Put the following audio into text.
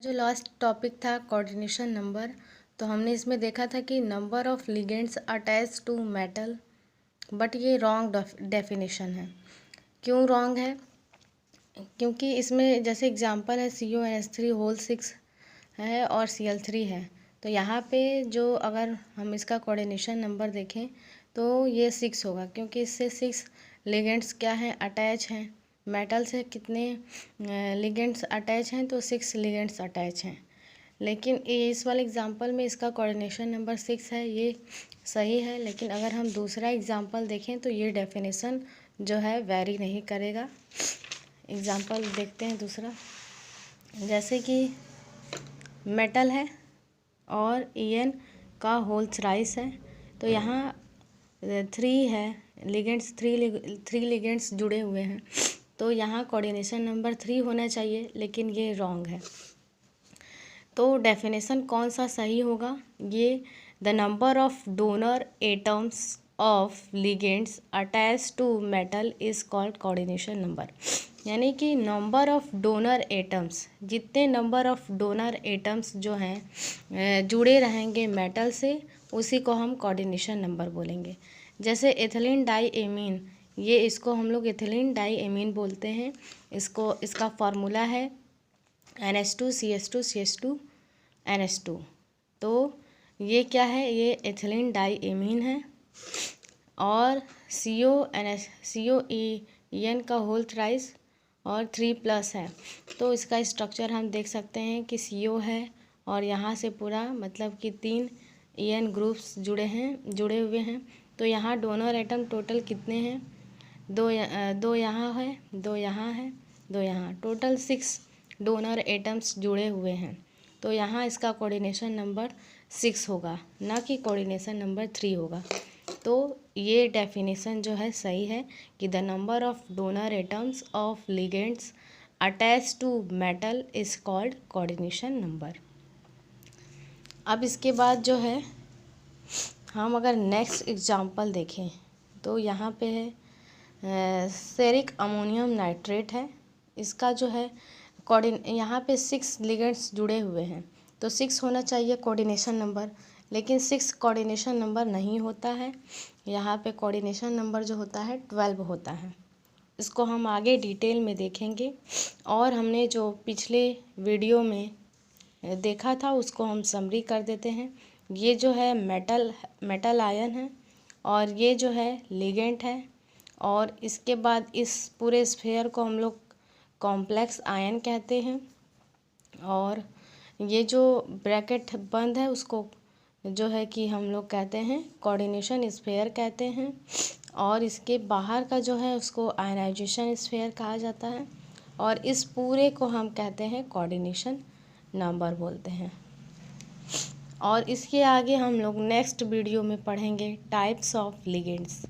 जो last topic था coordination number, तो हमने इसमें देखा था कि number of ligands attach to metal, but ये रॉन्ग डेफिनेशन है। क्यों रॉन्ग है? क्योंकि इसमें जैसे एग्जांपल है CuNH3 होल 6 है और Cl3 है। तो यहाँ पे जो अगर हम इसका कोऑर्डिनेशन नंबर देखें तो ये 6 होगा, क्योंकि इससे 6 लिगेंड्स क्या हैं, अटैच हैं। मेटल से कितने लिगेंड्स अटैच हैं, तो 6 लिगेंड्स अटैच हैं। लेकिन इस वाले एग्जांपल में इसका कोऑर्डिनेशन नंबर 6 है, ये सही है। लेकिन अगर हम दूसरा एग्जांपल देखें तो ये डेफिनेशन जो है वेरी नहीं करेगा। एग्जांपल देखते हैं दूसरा। जैसे कि मेटल है और En का होल थ्राइस है, तो यहाँ 3 है लिगेंड्स, 3 लिगेंड्स जुड़े हुए हैं, तो यहाँ कोऑर्डिनेशन नंबर 3 होना चाहिए, लेकिन ये रॉन्ग है। तो डेफिनेशन कौन सा सही होगा? ये the number of donor atoms of ligands attach to metal is called coordination number. यानी कि नंबर ऑफ डोनर एटम्स, जितने नंबर ऑफ डोनर एटम्स जो हैं जुड़े रहेंगे मेटल से, उसी को हम कोऑर्डिनेशन नंबर बोलेंगे। जैसे एथिलीन डाई एमीन, ये इसको हम लोग एथिलीन डाई एमीन बोलते हैं। इसका फार्मूला है NH2CH2CH2NH2। तो ये क्या है? ये एथिलीन डाई एमीन है और CON का होल थ्राइस और 3+ है। तो इसका स्ट्रक्चर हम देख सकते हैं कि CO है और यहाँ से पूरा मतलब कि 3 EN ग्रुप्स जुड़े हुए हैं। तो यहाँ डोनर एटम टोटल कितने हैं? दो यहाँ है, 2 यहाँ है, 2 यहाँ, टोटल 6 डोनर एटम्स जुड़े हुए हैं। तो यहाँ इसका कोऑर्डिनेशन नंबर 6 होगा, ना कि कोऑर्डिनेशन नंबर 3 होगा। तो ये डेफिनेशन जो है सही है कि the number of donor atoms of ligands attach to metal is called coordination number. अब इसके बाद जो है हम अगर नेक्स्ट एग्जांपल देखें तो यहाँ पे है सेरिक अमोनियम नाइट्रेट है। इसका जो है यहाँ पे 6 लिगेंड्स जुड़े हुए हैं, तो 6 होना चाहिए कोऑर्डिनेशन नंबर, लेकिन 6 कोऑर्डिनेशन नंबर नहीं होता है। यहाँ पे कोऑर्डिनेशन नंबर जो होता है 12 होता है। इसको हम आगे डिटेल में देखेंगे, और हमने जो पिछले वीडियो में देखा था उसको हम समरी कर देते हैं। ये जो है मेटल आयन है और ये जो है लिगेंड है, और इसके बाद इस पूरे स्फीयर को हम लोग कॉम्प्लेक्स आयन कहते हैं, और ये जो ब्रैकेट बंद है उसको जो है कि हम लोग कहते हैं कोऑर्डिनेशन स्फीयर कहते हैं, और इसके बाहर का जो है उसको आयनाइजेशन स्फीयर कहा जाता है, और इस पूरे को हम कहते हैं कोऑर्डिनेशन नंबर बोलते हैं। और इसके आगे हम लोग नेक्स्ट वीडियो में पढ़ेंगे टाइप्स ऑफ लिगेंड्स।